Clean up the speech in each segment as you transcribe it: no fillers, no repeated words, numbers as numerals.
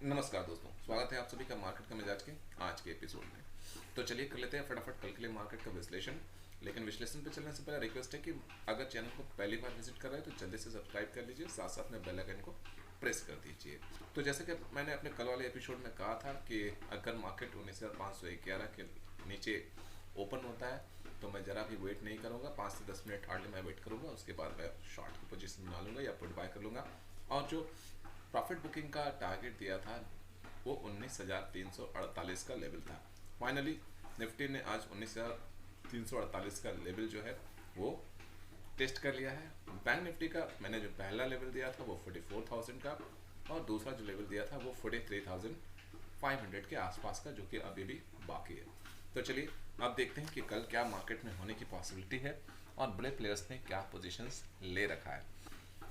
नमस्कार दोस्तों, स्वागत है आप सभी का मार्केट का मिजाज के आज के एपिसोड में। तो चलिए कर लेते हैं फटाफट कल के लिए मार्केट का विश्लेषण। लेकिन विश्लेषण पे चलने से पहले रिक्वेस्ट है कि अगर चैनल को पहली बार विजिट कर रहे हैं तो जल्दी से सब्सक्राइब कर लीजिए, साथ साथ में बेल आइकन को प्रेस कर दीजिए। तो जैसे कि मैंने अपने कल वाले एपिसोड में कहा था कि अगर मार्केट 19,511 के नीचे ओपन होता है तो मैं ज़रा भी वेट नहीं करूँगा, 5 से 10 मिनट हार्डली मैं वेट करूँगा, उसके बाद मैं शॉर्ट की पोजीशन बना लूँगा या पुट बाय कर लूँगा। और जो प्रॉफिट बुकिंग का टारगेट दिया था वो 19,348 का लेवल था। फाइनली निफ्टी ने आज 19,348 का लेवल जो है वो टेस्ट कर लिया है। बैंक निफ्टी का मैंने जो पहला लेवल दिया था वो 44,000 का और दूसरा जो लेवल दिया था वो 43,500 के आसपास का, जो कि अभी भी बाकी है। तो चलिए अब देखते हैं कि कल क्या मार्केट में होने की पॉसिबिलिटी है और बड़े प्लेयर्स ने क्या पोजीशंस ले रखा है।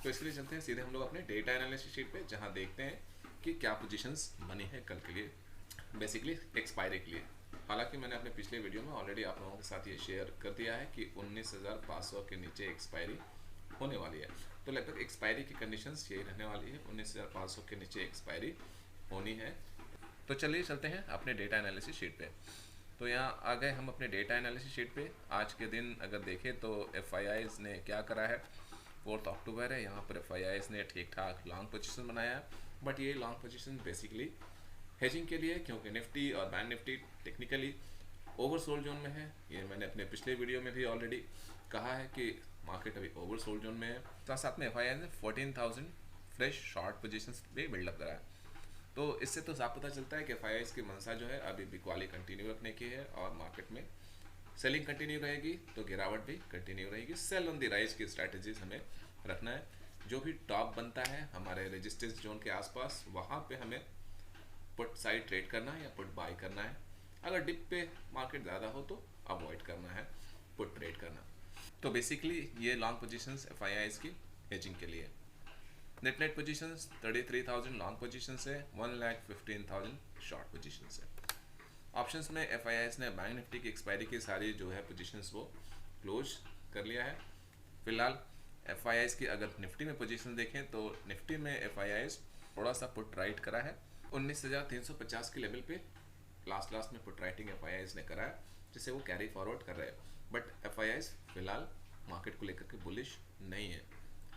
तो इसलिए चलते हैं सीधे हम लोग अपने डेटा एनालिसिस शीट पे, जहां देखते हैं कि क्या पोजीशंस बनी है कल के लिए, बेसिकली एक्सपायरी के लिए। हालांकि मैंने अपने पिछले वीडियो में ऑलरेडी आप लोगों के साथ ये शेयर कर दिया है कि 19,500 के नीचे एक्सपायरी होने वाली है। तो लगभग एक्सपायरी की कंडीशंस यही रहने वाली है, 19,500 के नीचे एक्सपायरी होनी है। तो चलिए चलते हैं अपने डेटा एनालिसिस शीट पे। तो यहाँ आ गए हम अपने डेटा एनालिसिस शीट पे। आज के दिन अगर देखें तो एफ ने क्या करा है, 4 अक्टूबर है, यहाँ पर एफ ने ठीक ठाक लॉन्ग पोजीशन बनाया है। बट ये लॉन्ग पोजीशन बेसिकली हेजिंग के लिए, क्योंकि निफ्टी और bank Nifty technically oversold zone में है। ये मैंने अपने पिछले वीडियो में भी ऑलरेडी कहा है कि मार्केट अभी ओवरसोल्ड जोन में है। साथ साथ में एफ ने 14,000 फ्रेश शॉर्ट पोजीशंस भी बिल्डअप करा है। तो इससे तो साफ पता चलता है कि एफ की मंशा जो है अभी बिकवाली कंटिन्यू रखने की है और मार्केट में सेलिंग कंटिन्यू रहेगी तो गिरावट भी कंटिन्यू रहेगी। सेल ऑन द राइज की स्ट्रैटेजीज हमें रखना है। जो भी टॉप बनता है हमारे रेजिस्टेंस जोन के आसपास, वहाँ पे हमें पुट साइड ट्रेड करना है या पुट बाय करना है। अगर डिप पे मार्केट ज़्यादा हो तो अवॉइड करना है पुट ट्रेड करना। तो बेसिकली ये लॉन्ग पोजीशंस एफ की हेजिंग के लिए। नेट पोजीशंस 33,000 लॉन्ग पोजीशंस है, 1,15,000 शॉर्ट पोजीशंस है। ऑप्शंस में एफ ने बैंक निफ्टी की एक्सपायरी की सारी जो है पोजीशंस वो क्लोज कर लिया है। फिलहाल एफ की अगर निफ्टी में पोजीशन देखें तो निफ्टी में एफ थोड़ा सा पुट राइट करा है 19,350 के लेवल पे। लास्ट में पुट राइटिंग एफ ने करा है, जिसे वो कैरी फॉरवर्ड कर रहे हैं। बट एफ फिलहाल मार्केट को लेकर के बुलिश नहीं है।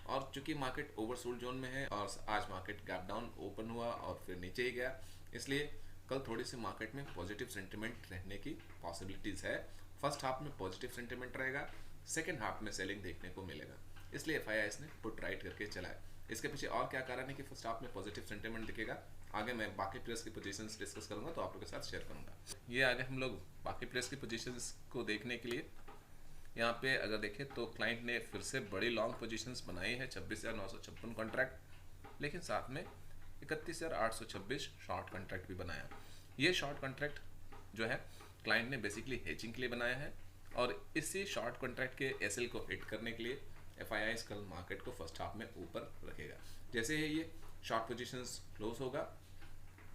और चूंकि मार्केट ओवरसोल्ड जोन में है और आज मार्केट गैप डाउन ओपन हुआ और फिर नीचे ही गया, इसलिए कल थोड़ी सी मार्केट में पॉजिटिव सेंटिमेंट रहने की पॉसिबिलिटीज़ है। फर्स्ट हाफ में पॉजिटिव सेंटिमेंट रहेगा, सेकेंड हाफ में सेलिंग देखने को मिलेगा, इसलिए एफ ने पुट राइट करके चलाया। इसके पीछे और क्या कारण है कि फर्स्ट हाफ में पॉजिटिव सेंटिमेंट दिखेगा, आगे मैं बाकी प्लेयर्स की पोजीशंस डिस्कस करूंगा तो आप लोगों के साथ शेयर करूंगा। ये आगे हम लोग बाकी प्लेयर्स की पोजीशंस को देखने के लिए यहाँ पे अगर देखें तो क्लाइंट ने फिर से बड़ी लॉन्ग पोजीशंस बनाई है, 26,956 कॉन्ट्रैक्ट, लेकिन साथ में 31,826 शॉर्ट कॉन्ट्रैक्ट भी बनाया। ये शॉर्ट कॉन्ट्रैक्ट जो है क्लाइंट ने बेसिकली हेजिंग के लिए बनाया है और इसी शॉर्ट कॉन्ट्रैक्ट के एसएल को हिट करने के लिए एफ कल मार्केट को फर्स्ट हाफ में ऊपर रखेगा। जैसे ही ये शॉर्ट पोजीशंस क्लोज होगा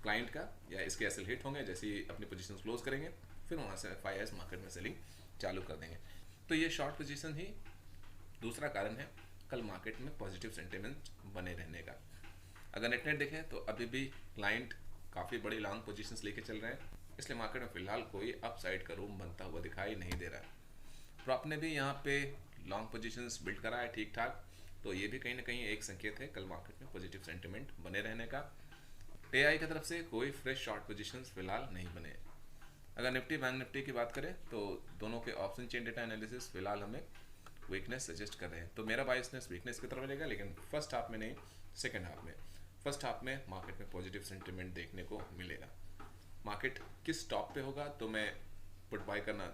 क्लाइंट का या इसके एसएल हिट होंगे, जैसे ही अपनी पोजीशंस क्लोज करेंगे फिर वहाँ से एफ मार्केट में सेलिंग चालू कर देंगे। तो ये शॉर्ट पोजीशन ही दूसरा कारण है कल मार्केट में पॉजिटिव सेंटिमेंट बने रहने का। अगर नेट देखें तो अभी भी क्लाइंट काफ़ी बड़ी लॉन्ग पोजीशंस लेके चल रहे हैं, इसलिए मार्केट में फिलहाल कोई अपसाइड का रूम बनता हुआ दिखाई नहीं दे रहा है। प्रॉप ने भी यहाँ पे लॉन्ग पोजीशंस बिल्ड करा है ठीक ठाक, तो ये भी कहीं ना कहीं एक संकेत है कल मार्केट में पॉजिटिव सेंटिमेंट बने रहने का। एआई की तरफ से कोई फ्रेश शॉर्ट पोजीशंस फिलहाल नहीं बने। अगर निफ्टी बैंक निफ्टी की बात करें तो दोनों के ऑप्शन चेन डेटा एनालिसिस फिलहाल हमें वीकनेस सजेस्ट कर रहे हैं, तो मेरा बायसनेस वीकनेस की तरफ रहेगा, लेकिन फर्स्ट हाफ में नहीं, सेकेंड हाफ में। फर्स्ट हाफ में मार्केट में पॉजिटिव सेंटिमेंट देखने को मिलेगा। मार्केट किस टॉप पे होगा तो मैं पुट बाय करना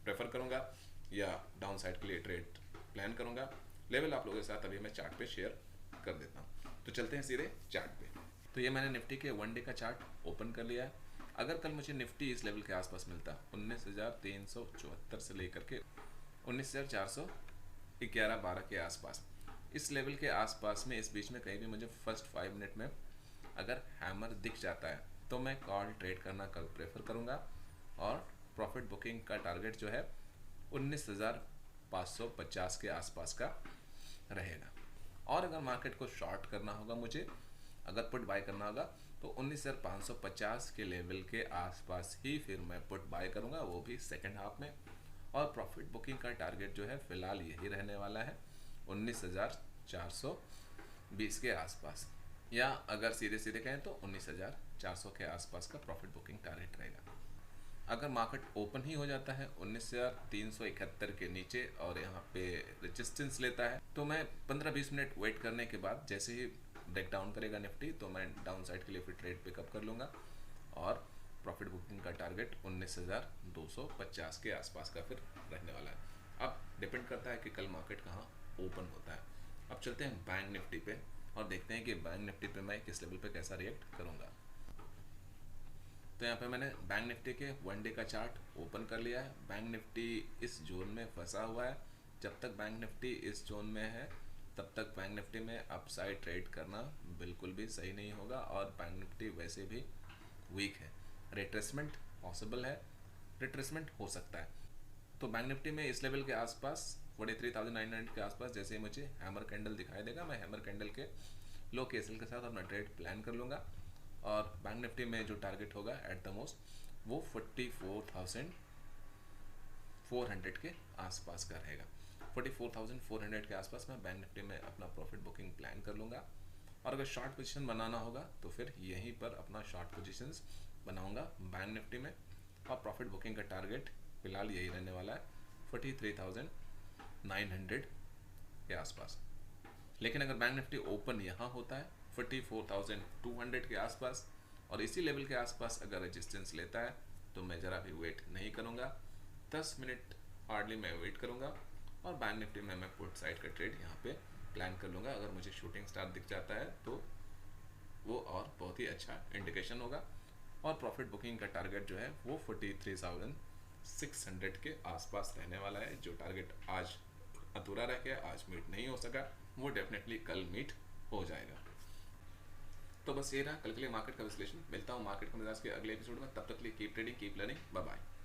प्रेफर करूंगा या डाउन साइड के लिए ट्रेड प्लान करूंगा। लेवल आप लोगों के साथ अभी मैं चार्ट पे शेयर कर देता हूँ। तो चलते हैं सीधे चार्ट पे। तो ये मैंने निफ्टी के 1 डे का चार्ट ओपन कर लिया है। अगर कल मुझे निफ्टी इस लेवल के आसपास मिलता 19,374 से लेकर के 19,411-12 के आसपास, इस लेवल के आसपास में इस बीच में कहीं भी मुझे फर्स्ट 5 मिनट में अगर हैमर दिख जाता है तो मैं कॉल ट्रेड करना कल प्रेफर करूंगा और प्रॉफिट बुकिंग का टारगेट जो है 19,550 के आसपास का रहेगा। और अगर मार्केट को शॉर्ट करना होगा मुझे, अगर पुट बाय करना होगा तो 19,550 के लेवल के आसपास ही फिर मैं पुट बाय करूंगा, वो भी सेकेंड हाफ में। और प्रॉफिट बुकिंग का टारगेट जो है फिलहाल यही रहने वाला है 19,420 के आसपास, या अगर सीधे सीधे कहें तो 19,400 के आसपास का प्रॉफिट बुकिंग टारगेट रहेगा। अगर मार्केट ओपन ही हो जाता है 19,371 के नीचे और यहाँ पे रेजिस्टेंस लेता है, तो मैं 15-20 मिनट वेट करने के बाद जैसे ही ब्रेक डाउन करेगा निफ्टी, तो मैं डाउन साइड के लिए फिर ट्रेड पिकअप कर लूँगा और प्रॉफिट बुकिंग का टारगेट 19,250 के आसपास का फिर रहने वाला है। अब डिपेंड करता है कि कल मार्केट कहाँ ओपन होता है। अब चलते हैं बैंक निफ्टी पे और देखते हैं कि बैंक निफ्टी पे मैं किस लेवल पे कैसा रिएक्ट करूँगा। तो यहाँ पे मैंने बैंक निफ्टी के 1 डे का चार्ट ओपन कर लिया है। बैंक निफ्टी इस जोन में फंसा हुआ है। जब तक बैंक निफ्टी इस जोन में है तब तक बैंक निफ्टी में अपसाइड ट्रेड करना बिल्कुल भी सही नहीं होगा, और बैंक निफ्टी वैसे भी वीक है। रिट्रेसमेंट पॉसिबल है, रिट्रेसमेंट हो सकता है। तो बैंक निफ्टी में इस लेवल के आसपास 43,900 के आसपास जैसे ही मुझे हैमर कैंडल दिखाई देगा, मैं हैमर कैंडल के लो केएसएल के साथ अपना ट्रेड प्लान कर लूँगा। और बैंक निफ्टी में जो टारगेट होगा एट द मोस्ट वो 44,400 के आसपास का रहेगा। 44,400 के आसपास मैं बैंक निफ्टी में अपना प्रॉफिट बुकिंग प्लान कर लूँगा। और अगर शॉर्ट पोजीशन बनाना होगा तो फिर यहीं पर अपना शॉर्ट पोजीशंस बनाऊँगा बैंक निफ्टी में। और प्रॉफिट बुकिंग का टारगेट फिलहाल यही रहने वाला है 43,900 के आसपास। लेकिन अगर बैंक निफ्टी ओपन यहाँ होता है 44,200 के आसपास और इसी लेवल के आसपास अगर रेजिस्टेंस लेता है, तो मैं ज़रा भी वेट नहीं करूँगा, 10 मिनट हार्डली मैं वेट करूँगा और बैंक निफ्टी में मैं पुट साइड का ट्रेड यहाँ पे प्लान कर लूँगा। अगर मुझे शूटिंग स्टार दिख जाता है तो वो और बहुत ही अच्छा इंडिकेशन होगा। और प्रॉफिट बुकिंग का टारगेट जो है वो 43,600 के आसपास रहने वाला है। जो टारगेट आज अधूरा रह गया, आज मीट नहीं हो सका, वो डेफिनेटली कल मीट हो जाएगा। तो बस ये रहा कल के लिए मार्केट का विश्लेषण। मिलता हूँ मार्केट का मिजाज के अगले एपिसोड में, तब तक के लिए keep trading, keep learning, bye bye.